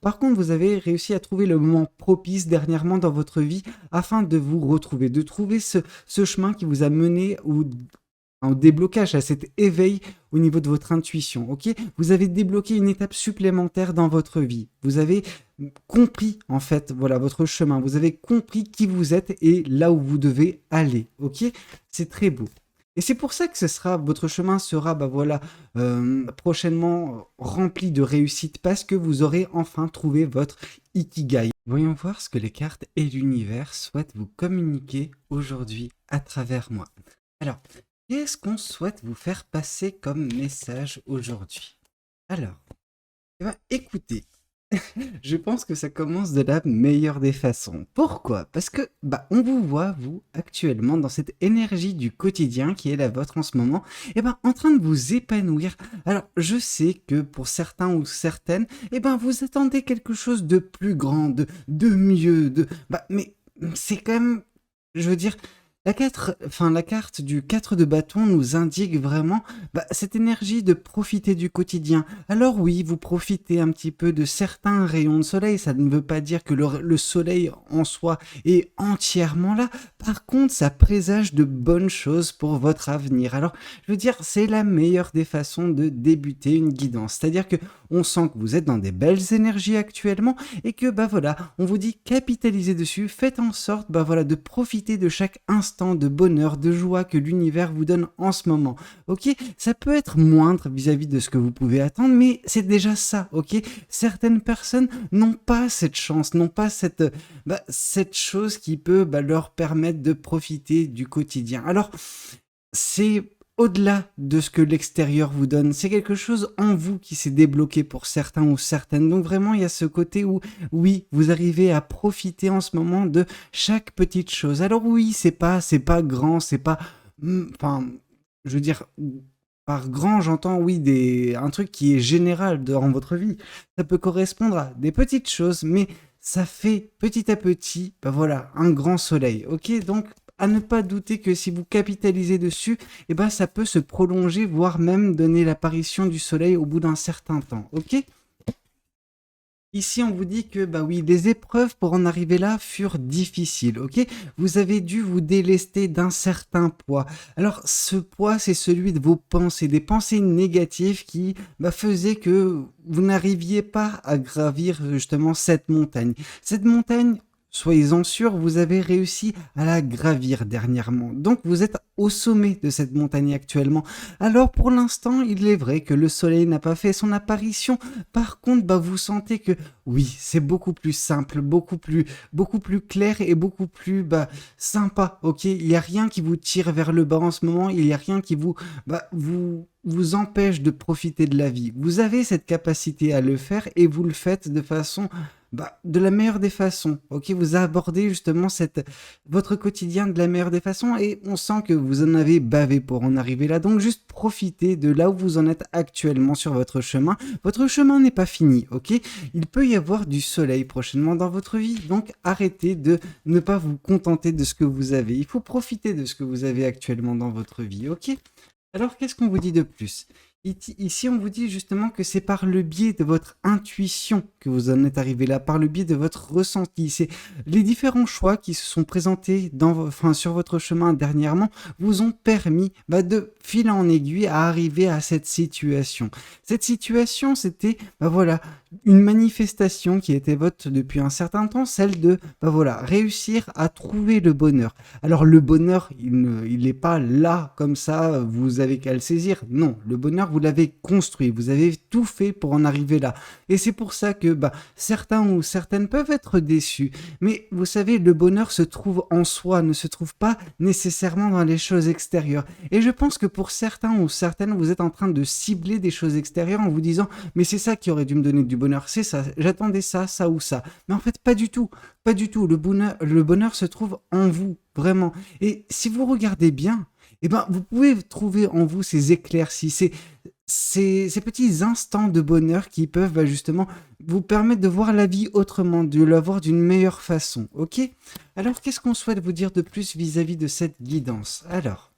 Par contre, vous avez réussi à trouver le moment propice dernièrement dans votre vie afin de vous retrouver, de trouver ce chemin qui vous a mené au déblocage, à cet éveil au niveau de votre intuition, ok? Vous avez débloqué une étape supplémentaire dans votre vie. Vous avez compris, en fait, voilà, votre chemin. Vous avez compris qui vous êtes et là où vous devez aller, ok? C'est très beau. Et c'est pour ça que votre chemin sera, bah voilà, prochainement rempli de réussite parce que vous aurez enfin trouvé votre Ikigai. Voyons voir ce que les cartes et l'univers souhaitent vous communiquer aujourd'hui à travers moi. Alors, qu'est-ce qu'on souhaite vous faire passer comme message aujourd'hui? Alors, eh ben, écoutez, je pense que ça commence de la meilleure des façons. Pourquoi? Parce que bah on vous voit, vous, actuellement, dans cette énergie du quotidien qui est la vôtre en ce moment, et ben en train de vous épanouir. Alors, je sais que pour certains ou certaines, et ben vous attendez quelque chose de plus grand, de mieux, mais c'est quand même, je veux dire, la carte du 4 de bâton nous indique vraiment cette énergie de profiter du quotidien. Alors oui, vous profitez un petit peu de certains rayons de soleil, ça ne veut pas dire que le soleil en soi est entièrement là. Par contre, ça présage de bonnes choses pour votre avenir. Alors, je veux dire, c'est la meilleure des façons de débuter une guidance. C'est-à-dire que on sent que vous êtes dans des belles énergies actuellement et que voilà, on vous dit capitalisez dessus, faites en sorte voilà de profiter de chaque instant de bonheur, de joie que l'univers vous donne en ce moment. OK? Ça peut être moindre vis-à-vis de ce que vous pouvez attendre, mais c'est déjà ça, OK? Certaines personnes n'ont pas cette chance, n'ont pas cette chose qui peut leur permettre de profiter du quotidien. Alors, c'est au-delà de ce que l'extérieur vous donne, c'est quelque chose en vous qui s'est débloqué pour certains ou certaines. Donc vraiment, il y a ce côté où, oui, vous arrivez à profiter en ce moment de chaque petite chose. Alors oui, c'est pas grand, c'est pas, enfin, je veux dire, par grand, j'entends, oui, un truc qui est général dans votre vie. Ça peut correspondre à des petites choses, mais ça fait petit à petit, voilà, un grand soleil. Ok, donc à ne pas douter que si vous capitalisez dessus, ça peut se prolonger, voire même donner l'apparition du soleil au bout d'un certain temps, ok? Ici, on vous dit que, oui, les épreuves pour en arriver là furent difficiles, ok? Vous avez dû vous délester d'un certain poids. Alors, ce poids, c'est celui de vos pensées, des pensées négatives qui faisaient que vous n'arriviez pas à gravir justement cette montagne. Cette montagne, soyez-en sûrs, vous avez réussi à la gravir dernièrement. Donc, vous êtes au sommet de cette montagne actuellement. Alors, pour l'instant, il est vrai que le soleil n'a pas fait son apparition. Par contre, vous sentez que oui, c'est beaucoup plus simple, beaucoup plus clair et beaucoup plus sympa. Ok, il n'y a rien qui vous tire vers le bas en ce moment. Il n'y a rien qui vous empêche de profiter de la vie. Vous avez cette capacité à le faire et vous le faites de façon de la meilleure des façons, ok? Vous abordez justement votre quotidien de la meilleure des façons et on sent que vous en avez bavé pour en arriver là. Donc juste profitez de là où vous en êtes actuellement sur votre chemin. Votre chemin n'est pas fini, ok? Il peut y avoir du soleil prochainement dans votre vie, donc arrêtez de ne pas vous contenter de ce que vous avez. Il faut profiter de ce que vous avez actuellement dans votre vie, ok? Alors qu'est-ce qu'on vous dit de plus? Ici, on vous dit justement que c'est par le biais de votre intuition que vous en êtes arrivé là, par le biais de votre ressenti. C'est les différents choix qui se sont présentés sur votre chemin dernièrement vous ont permis de fil en aiguille à arriver à cette situation. Cette situation, c'était voilà une manifestation qui était votre depuis un certain temps, celle de réussir à trouver le bonheur. Alors le bonheur, il n'est pas là comme ça, vous avez qu'à le saisir. Non, le bonheur, vous l'avez construit, vous avez tout fait pour en arriver là. Et c'est pour ça que certains ou certaines peuvent être déçus. Mais vous savez, le bonheur se trouve en soi, ne se trouve pas nécessairement dans les choses extérieures. Et je pense que pour certains ou certaines, vous êtes en train de cibler des choses extérieures en vous disant « mais c'est ça qui aurait dû me donner du bonheur, c'est ça, j'attendais ça, ça ou ça ». Mais en fait, pas du tout, pas du tout. Le bonheur se trouve en vous, vraiment. Et si vous regardez bien, vous pouvez trouver en vous ces éclaircies, ces petits instants de bonheur qui peuvent justement vous permettre de voir la vie autrement, de la voir d'une meilleure façon, ok? Alors, qu'est-ce qu'on souhaite vous dire de plus vis-à-vis de cette guidance? Alors,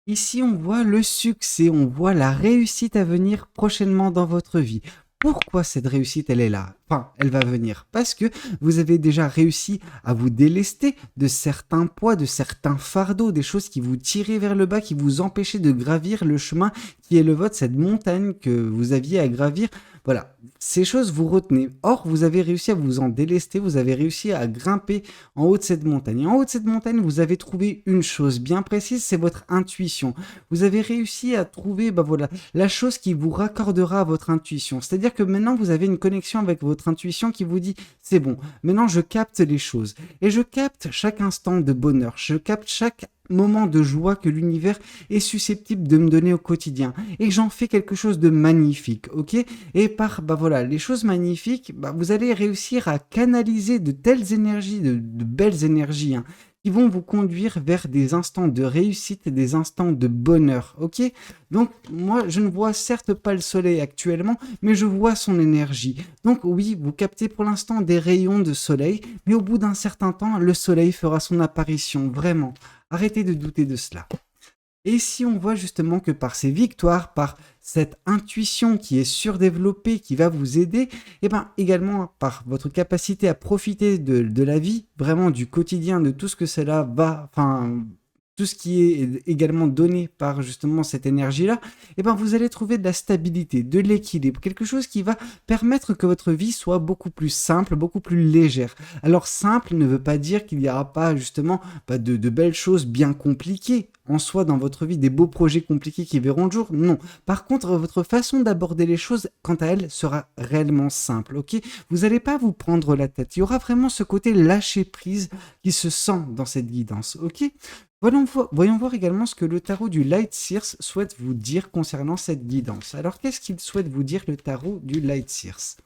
ici, on voit le succès, on voit la réussite à venir prochainement dans votre vie. pourquoi cette réussite, elle est là? Enfin, elle va venir. Parce que vous avez déjà réussi à vous délester de certains poids, de certains fardeaux, des choses qui vous tiraient vers le bas, qui vous empêchaient de gravir le chemin qui est le vôtre, cette montagne que vous aviez à gravir. Voilà, ces choses vous retenez. Or, vous avez réussi à vous en délester, vous avez réussi à grimper en haut de cette montagne. Et en haut de cette montagne, vous avez trouvé une chose bien précise, c'est votre intuition. Vous avez réussi à trouver, voilà, la chose qui vous raccordera à votre intuition. C'est-à-dire que maintenant, vous avez une connexion avec votre intuition qui vous dit, c'est bon, maintenant je capte les choses. Et je capte chaque instant de bonheur, je capte chaque moment de joie que l'univers est susceptible de me donner au quotidien et j'en fais quelque chose de magnifique, ok? Et par voilà, les choses magnifiques, vous allez réussir à canaliser de telles énergies, de belles énergies, hein, qui vont vous conduire vers des instants de réussite et des instants de bonheur, ok? Donc moi je ne vois certes pas le soleil actuellement, mais je vois son énergie. Donc oui, vous captez pour l'instant des rayons de soleil, mais au bout d'un certain temps, le soleil fera son apparition, vraiment. Arrêtez de douter de cela. Et si on voit justement que par ces victoires, par cette intuition qui est surdéveloppée, qui va vous aider, et également par votre capacité à profiter de la vie, vraiment du quotidien, de tout ce que cela va, tout ce qui est également donné par justement cette énergie-là, vous allez trouver de la stabilité, de l'équilibre, quelque chose qui va permettre que votre vie soit beaucoup plus simple, beaucoup plus légère. Alors simple ne veut pas dire qu'il n'y aura pas justement de belles choses bien compliquées en soi dans votre vie, des beaux projets compliqués qui verront le jour, non. Par contre, votre façon d'aborder les choses, quant à elle, sera réellement simple, ok? Vous n'allez pas vous prendre la tête, il y aura vraiment ce côté lâcher prise qui se sent dans cette guidance, ok? Voyons voir également ce que le tarot du Light Seers souhaite vous dire concernant cette guidance. Alors, qu'est-ce qu'il souhaite vous dire, le tarot du Light Seers?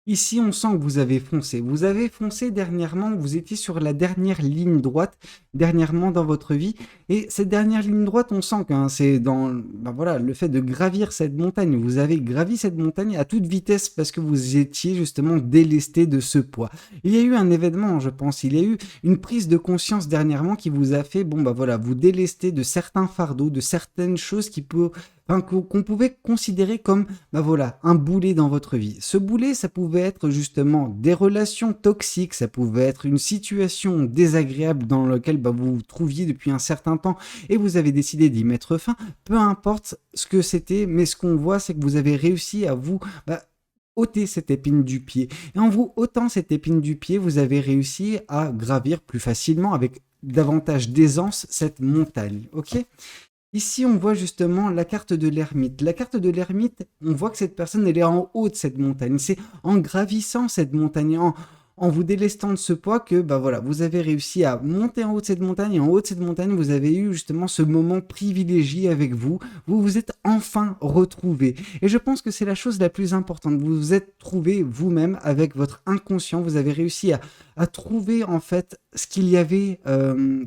Ici, on sent que vous avez foncé. Vous avez foncé dernièrement, vous étiez sur la dernière ligne droite, dernièrement dans votre vie. Et cette dernière ligne droite, on sent que c'est dans voilà, le fait de gravir cette montagne. Vous avez gravi cette montagne à toute vitesse parce que vous étiez justement délesté de ce poids. Il y a eu un événement, je pense. Il y a eu une prise de conscience dernièrement qui vous a fait voilà, vous délester de certains fardeaux, de certaines choses qu'on pouvait considérer comme voilà, un boulet dans votre vie. Ce boulet, ça pouvait être justement des relations toxiques, ça pouvait être une situation désagréable dans laquelle vous vous trouviez depuis un certain temps et vous avez décidé d'y mettre fin. Peu importe ce que c'était, mais ce qu'on voit, c'est que vous avez réussi à vous ôter cette épine du pied. Et en vous ôtant cette épine du pied, vous avez réussi à gravir plus facilement, avec davantage d'aisance, cette montagne. Ok ? Ici, on voit justement la carte de l'ermite. La carte de l'ermite, on voit que cette personne, elle est en haut de cette montagne. C'est en gravissant cette montagne, en vous délestant de ce poids que voilà, vous avez réussi à monter en haut de cette montagne. Et en haut de cette montagne, vous avez eu justement ce moment privilégié avec vous. Vous vous êtes enfin retrouvé. Et je pense que c'est la chose la plus importante. Vous vous êtes trouvé vous-même avec votre inconscient. Vous avez réussi à trouver en fait ce qu'il y avait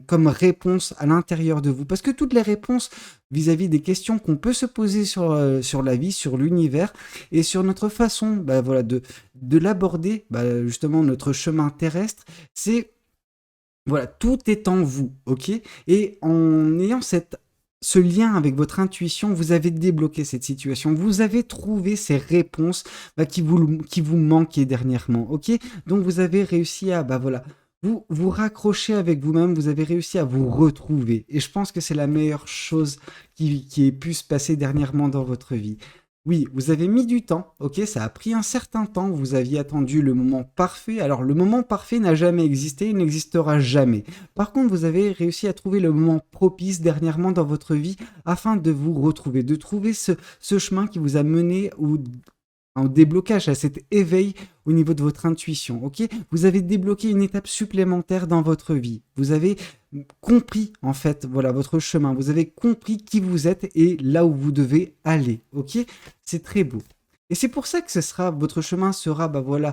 comme réponse à l'intérieur de vous. Parce que toutes les réponses vis-à-vis des questions qu'on peut se poser sur la vie, sur l'univers et sur notre façon voilà, de l'aborder, justement notre chemin terrestre, c'est voilà, tout est en vous, ok? Et en ayant ce lien avec votre intuition, vous avez débloqué cette situation, vous avez trouvé ces réponses qui vous manquaient dernièrement, ok? Donc vous avez réussi à voilà, vous raccrocher avec vous-même, vous avez réussi à vous retrouver. Et je pense que c'est la meilleure chose qui ait pu se passer dernièrement dans votre vie. Oui, vous avez mis du temps, ok, ça a pris un certain temps, vous aviez attendu le moment parfait. Alors le moment parfait n'a jamais existé, il n'existera jamais. Par contre, vous avez réussi à trouver le moment propice dernièrement dans votre vie afin de vous retrouver, de trouver ce chemin qui vous a mené un déblocage, à cet éveil au niveau de votre intuition, ok? Vous avez débloqué une étape supplémentaire dans votre vie. Vous avez compris, en fait, voilà, votre chemin. Vous avez compris qui vous êtes et là où vous devez aller, ok? C'est très beau. Et c'est pour ça que votre chemin sera voilà,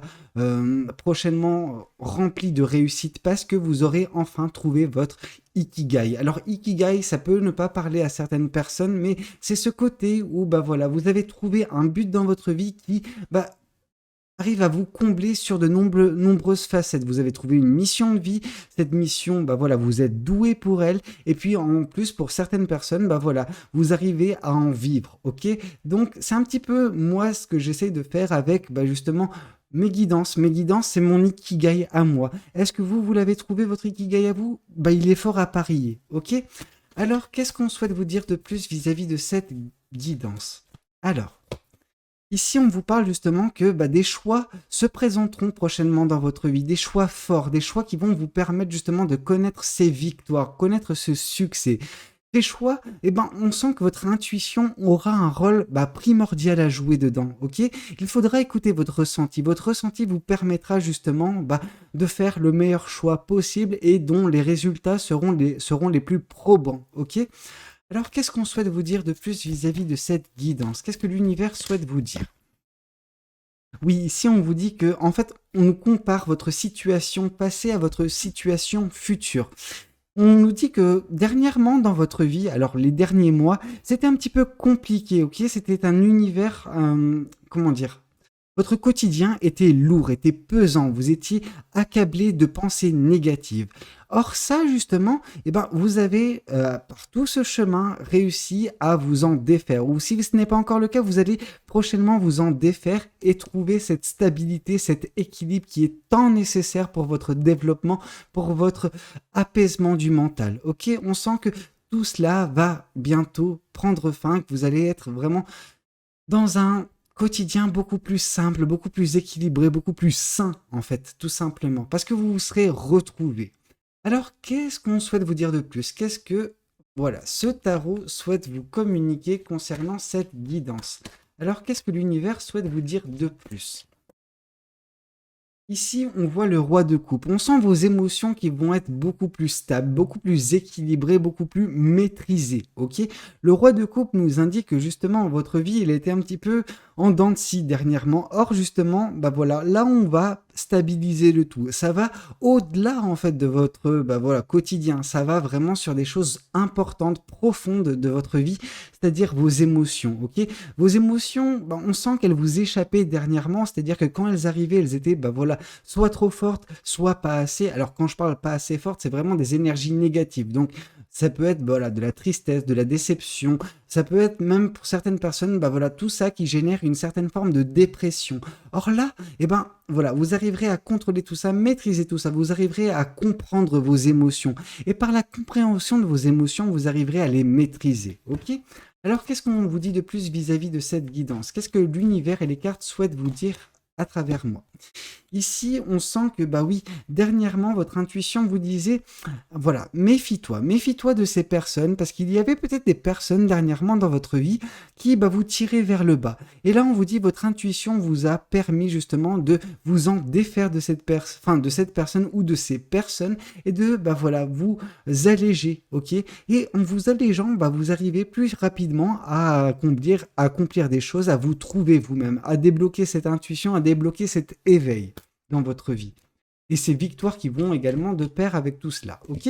prochainement rempli de réussite parce que vous aurez enfin trouvé votre Ikigai. Alors Ikigai, ça peut ne pas parler à certaines personnes, mais c'est ce côté où voilà, vous avez trouvé un but dans votre vie qui arrive à vous combler sur de nombreuses facettes. Vous avez trouvé une mission de vie, cette mission, bah voilà, vous êtes doué pour elle, et puis en plus, pour certaines personnes, bah voilà, vous arrivez à en vivre, ok? Donc, c'est un petit peu, moi, ce que j'essaye de faire avec, bah justement, mes guidances. Mes guidances, c'est mon ikigai à moi. Est-ce que vous l'avez trouvé, votre ikigai à vous? Bah, il est fort à parier, ok? Alors, qu'est-ce qu'on souhaite vous dire de plus vis-à-vis de cette guidance? Alors, ici, on vous parle justement que bah, des choix se présenteront prochainement dans votre vie, des choix forts, des choix qui vont vous permettre justement de connaître ces victoires, connaître ce succès. Ces choix, eh ben, on sent que votre intuition aura un rôle bah, primordial à jouer dedans, ok? Il faudra écouter votre ressenti. Votre ressenti vous permettra justement bah, de faire le meilleur choix possible et dont les résultats seront les plus probants, ok? Alors, qu'est-ce qu'on souhaite vous dire de plus vis-à-vis de cette guidance? Qu'est-ce que l'univers souhaite vous dire? Oui, ici on vous dit que, en fait, on compare votre situation passée à votre situation future. On nous dit que dernièrement dans votre vie, alors les derniers mois, c'était un petit peu compliqué, ok? C'était un univers, comment dire? Votre quotidien était lourd, était pesant, vous étiez accablé de pensées négatives. Or ça, justement, eh ben, vous avez, par tout ce chemin, réussi à vous en défaire. Ou si ce n'est pas encore le cas, vous allez prochainement vous en défaire et trouver cette stabilité, cet équilibre qui est tant nécessaire pour votre développement, pour votre apaisement du mental. Ok, on sent que tout cela va bientôt prendre fin, que vous allez être vraiment dans un quotidien beaucoup plus simple, beaucoup plus équilibré, beaucoup plus sain, en fait, tout simplement, parce que vous vous serez retrouvés. Alors, qu'est-ce qu'on souhaite vous dire de plus? Qu'est-ce que, voilà, ce tarot souhaite vous communiquer concernant cette guidance? Alors, qu'est-ce que l'univers souhaite vous dire de plus? Ici, on voit le roi de coupe. On sent vos émotions qui vont être beaucoup plus stables, beaucoup plus équilibrées, beaucoup plus maîtrisées. Ok? Le roi de coupe nous indique que justement, votre vie, il était un petit peu en dents de scie dernièrement. Or, justement, bah voilà, là, on va stabiliser le tout. Ça va au-delà, en fait, de votre bah voilà, quotidien. Ça va vraiment sur des choses importantes, profondes de votre vie, c'est-à-dire vos émotions. Ok? Vos émotions, bah, on sent qu'elles vous échappaient dernièrement, c'est-à-dire que quand elles arrivaient, elles étaient, bah voilà, soit trop fortes, soit pas assez. Alors quand je parle pas assez forte, c'est vraiment des énergies négatives. Donc ça peut être voilà, de la tristesse, de la déception, ça peut être même pour certaines personnes, bah voilà, tout ça qui génère une certaine forme de dépression. Or là, eh ben voilà, vous arriverez à contrôler tout ça, maîtriser tout ça, vous arriverez à comprendre vos émotions. Et par la compréhension de vos émotions, vous arriverez à les maîtriser. Ok? Alors, qu'est-ce qu'on vous dit de plus vis-à-vis de cette guidance? Qu'est-ce que l'univers et les cartes souhaitent vous dire à travers moi? Ici, on sent que, bah oui, dernièrement, votre intuition vous disait, voilà, méfie-toi de ces personnes, parce qu'il y avait peut-être des personnes dernièrement dans votre vie qui, bah, vous tiraient vers le bas. Et là, on vous dit, votre intuition vous a permis justement de vous en défaire de de cette personne ou de ces personnes et de, bah voilà, vous alléger, ok? Et en vous allégeant, bah, vous arrivez plus rapidement à accomplir des choses, à vous trouver vous-même, à débloquer cette intuition, à débloquer cet éveil dans votre vie. Et ces victoires qui vont également de pair avec tout cela, ok?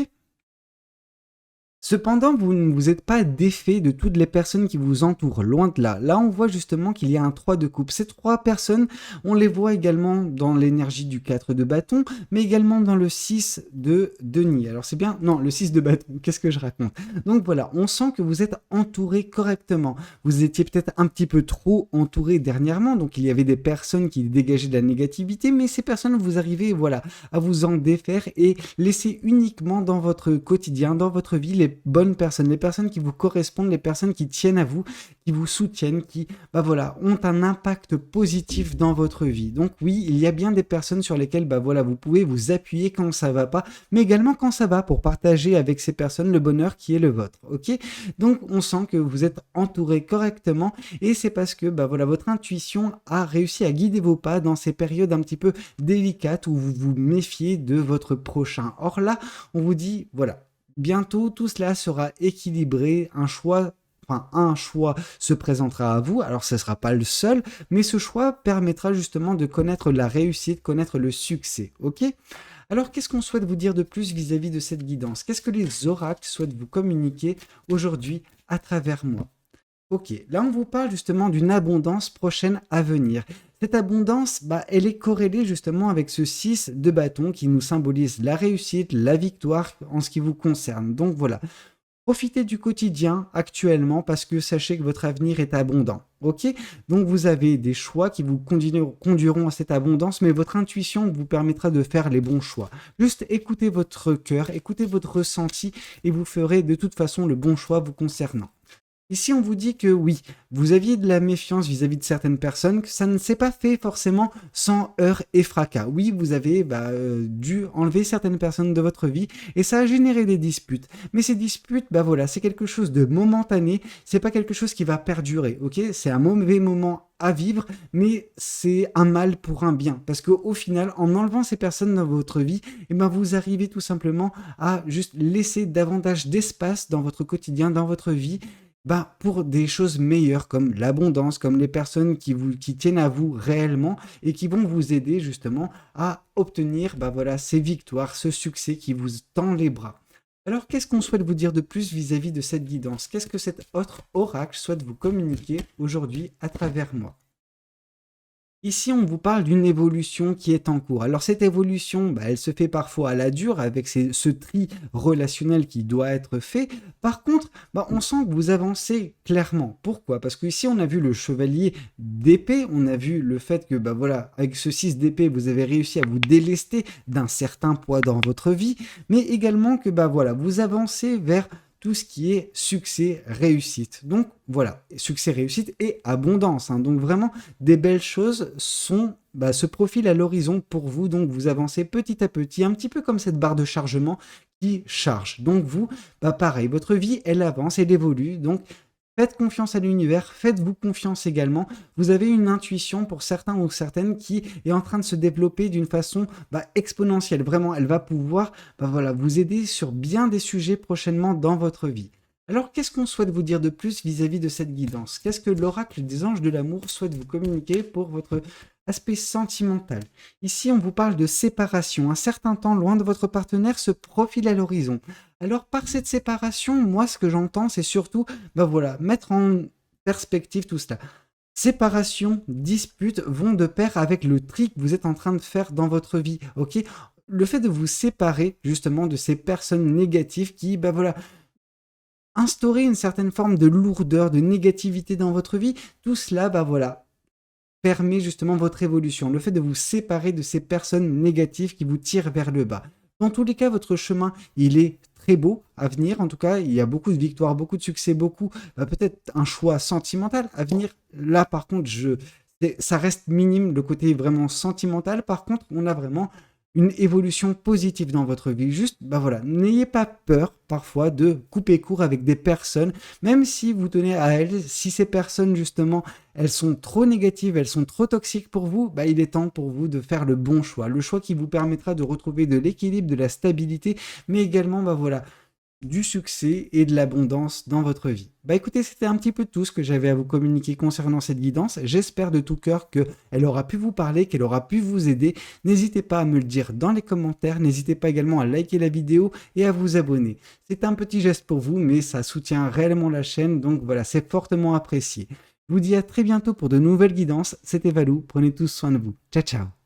Cependant, vous ne vous êtes pas défait de toutes les personnes qui vous entourent, loin de là. Là, on voit justement qu'il y a un 3 de coupe. Ces trois personnes, on les voit également dans l'énergie du 4 de bâton, mais également dans le 6 de denier. Alors c'est bien, non, le 6 de bâton, qu'est-ce que je raconte? Donc voilà, on sent que vous êtes entouré correctement. Vous étiez peut-être un petit peu trop entouré dernièrement, donc il y avait des personnes qui dégageaient de la négativité, mais ces personnes, vous arrivez, voilà, à vous en défaire et laisser uniquement dans votre quotidien, dans votre vie, les bonnes personnes, les personnes qui vous correspondent, les personnes qui tiennent à vous, qui vous soutiennent, qui, bah voilà, ont un impact positif dans votre vie. Donc oui, il y a bien des personnes sur lesquelles, bah voilà, vous pouvez vous appuyer quand ça va pas, mais également quand ça va pour partager avec ces personnes le bonheur qui est le vôtre, ok? Donc on sent que vous êtes entouré correctement et c'est parce que, bah voilà, votre intuition a réussi à guider vos pas dans ces périodes un petit peu délicates où vous vous méfiez de votre prochain. Or là, on vous dit, voilà, bientôt, tout cela sera équilibré, un choix se présentera à vous, alors ce ne sera pas le seul, mais ce choix permettra justement de connaître la réussite, connaître le succès, ok? Alors, qu'est-ce qu'on souhaite vous dire de plus vis-à-vis de cette guidance? Qu'est-ce que les oracles souhaitent vous communiquer aujourd'hui à travers moi? Ok, là on vous parle justement d'une abondance prochaine à venir. Cette abondance, elle est corrélée justement avec ce 6 de bâton qui nous symbolise la réussite, la victoire en ce qui vous concerne. Donc voilà, profitez du quotidien actuellement parce que sachez que votre avenir est abondant. Ok? Donc vous avez des choix qui vous conduiront à cette abondance, mais votre intuition vous permettra de faire les bons choix. Juste écoutez votre cœur, écoutez votre ressenti et vous ferez de toute façon le bon choix vous concernant. Ici, on vous dit que oui, vous aviez de la méfiance vis-à-vis de certaines personnes, que ça ne s'est pas fait forcément sans heurts et fracas. Oui, vous avez dû enlever certaines personnes de votre vie et ça a généré des disputes. Mais ces disputes, voilà, c'est quelque chose de momentané, c'est pas quelque chose qui va perdurer, ok? C'est un mauvais moment à vivre, mais c'est un mal pour un bien. Parce qu'au final, en enlevant ces personnes dans votre vie, vous arrivez tout simplement à juste laisser davantage d'espace dans votre quotidien, dans votre vie, pour des choses meilleures comme l'abondance, comme les personnes qui tiennent à vous réellement et qui vont vous aider justement à obtenir ces victoires, ce succès qui vous tend les bras. Alors qu'est-ce qu'on souhaite vous dire de plus vis-à-vis de cette guidance? Qu'est-ce que cet autre oracle souhaite vous communiquer aujourd'hui à travers moi? Ici, on vous parle d'une évolution qui est en cours. Alors cette évolution, elle se fait parfois à la dure avec ce tri relationnel qui doit être fait. Par contre, on sent que vous avancez clairement. Pourquoi? Parce qu'ici, on a vu le chevalier d'épée, on a vu le fait que, avec ce 6 d'épée, vous avez réussi à vous délester d'un certain poids dans votre vie, mais également que, vous avancez vers tout ce qui est succès, réussite. Donc voilà, succès, réussite et abondance. Donc vraiment, des belles choses se profilent à l'horizon pour vous. Donc vous avancez petit à petit, un petit peu comme cette barre de chargement qui charge. Donc vous, pareil, votre vie, elle avance, elle évolue. Donc faites confiance à l'univers, faites-vous confiance également. Vous avez une intuition pour certains ou certaines qui est en train de se développer d'une façon exponentielle. Vraiment, elle va pouvoir vous aider sur bien des sujets prochainement dans votre vie. Alors, qu'est-ce qu'on souhaite vous dire de plus vis-à-vis de cette guidance? Qu'est-ce que l'oracle des anges de l'amour souhaite vous communiquer pour votre aspect sentimental? Ici, on vous parle de séparation. Un certain temps loin de votre partenaire se profile à l'horizon. Alors, par cette séparation, moi, ce que j'entends, c'est surtout, mettre en perspective tout cela. Séparation, dispute vont de pair avec le tri que vous êtes en train de faire dans votre vie, ok? Le fait de vous séparer, justement, de ces personnes négatives qui, instaurer une certaine forme de lourdeur, de négativité dans votre vie, tout cela, permet justement votre évolution. Le fait de vous séparer de ces personnes négatives qui vous tirent vers le bas. Dans tous les cas, votre chemin, il est très beau à venir. En tout cas, il y a beaucoup de victoires, beaucoup de succès, beaucoup, peut-être un choix sentimental à venir. Là, par contre, ça reste minime, le côté vraiment sentimental. Par contre, on a vraiment une évolution positive dans votre vie. Juste, n'ayez pas peur parfois de couper court avec des personnes, même si vous tenez à elles, si ces personnes justement, elles sont trop négatives, elles sont trop toxiques pour vous, il est temps pour vous de faire le bon choix, le choix qui vous permettra de retrouver de l'équilibre, de la stabilité, mais également, du succès et de l'abondance dans votre vie. Écoutez, c'était un petit peu tout ce que j'avais à vous communiquer concernant cette guidance. J'espère de tout cœur qu'elle aura pu vous parler, qu'elle aura pu vous aider. N'hésitez pas à me le dire dans les commentaires. N'hésitez pas également à liker la vidéo et à vous abonner. C'est un petit geste pour vous, mais ça soutient réellement la chaîne. Donc voilà, c'est fortement apprécié. Je vous dis à très bientôt pour de nouvelles guidances. C'était Valou. Prenez tous soin de vous. Ciao, ciao.